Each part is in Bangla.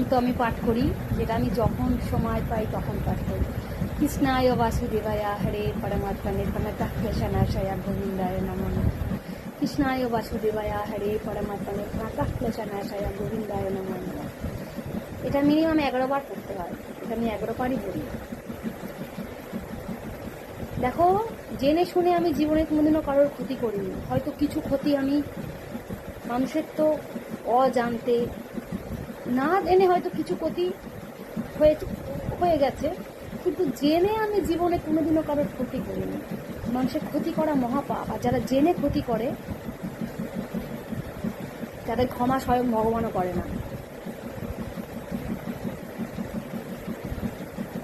মন্ত্র আমি পাঠ করি, যেটা আমি যখন সময় পাই তখন পাঠ করি। কৃষ্ণায় বাসুদেবায়া হরে পরমাত্মনে প্রণতঃ ক্লেশনাশয়া গোবিন্দায় নমঃ। কৃষ্ণায় বাসুদেবায়া হরে পরমাত্মনে প্রণতঃ ক্লেশনাশয়া গোবিন্দায় নমঃ। এটা মিনিমাম 11 বার পড়তে হয়। এটা আমি 11 বারই পড়ি। দেখো, জেনে শুনে আমি জীবনে কোনোদিনও কারোর ক্ষতি করিনি। হয়তো কিছু ক্ষতি আমি মানুষের তো অজান্তে না জেনে হয়তো কিছু ক্ষতি হয়ে গেছে, কিন্তু জেনে আমি জীবনে কোনোদিনও কারোর ক্ষতি করিনি। মানুষের ক্ষতি করা মহাপাপ, আর যারা জেনে ক্ষতি করে তাদের ক্ষমা স্বয়ং ভগবানও করে না।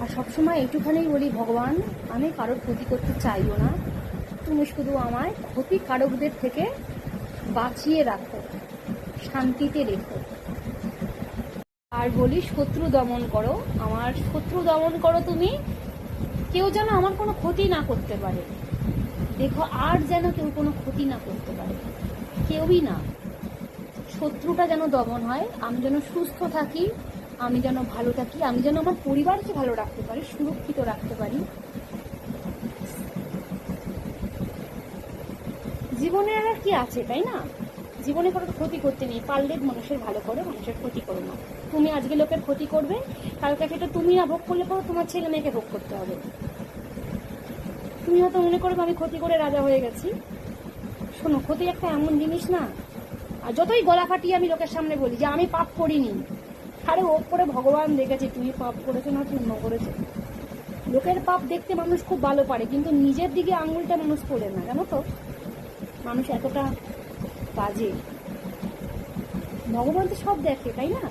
আর সবসময় এইটুখানেই বলি, ভগবান আমি কারোর ক্ষতি করতে চাইও না, তুমি শুধু আমায় ক্ষতিকারকদের থেকে বাঁচিয়ে রাখো, শান্তিতে রেখো। আর বলি শত্রু দমন করো, আমার শত্রু দমন করো তুমি, কেউ যেন আমার কোনো ক্ষতি না করতে পারে। দেখো, আর যেন কেউ কোনো ক্ষতি না করতে পারে, কেউই না। শত্রুটা যেন দমন হয়, আমি যেন সুস্থ থাকি, আমি যেন ভালো থাকি, আমি যেন আমার পরিবারকে ভালো রাখতে পারি, সুরক্ষিত রাখতে পারি। জীবনে আর কি আছে, তাই না? জীবনে কারোর ক্ষতি করতে নেই, পারলে মানুষের ভালো করো, মানুষের ক্ষতি করো না। তুমি আজকে লোকের ক্ষতি করবে, কালকে সেটা তুমি না ভোগ করলে পরে তোমার ছেলে মেয়েকে ভোগ করতে হবে। তুমি হয়তো মনে করবে আমি ক্ষতি করে রাজা হয়ে গেছি। শোনো, ক্ষতি একটা এমন জিনিস না, আর যতই গলা ফাটিয়ে আমি লোকের সামনে বলি যে আমি পাপ করিনি, আরে ওপরে ভগবান দেখেছে তুমি পাপ করেছো না পূর্ণ করেছো। লোকের পাপ দেখতে মানুষ খুব ভালো পারে, কিন্তু নিজের দিকে আঙুলটা মানুষ তোলে না, জানো তো? মানুষ এতটা বাজে। ভগবান তো সব দেখে, তাই না?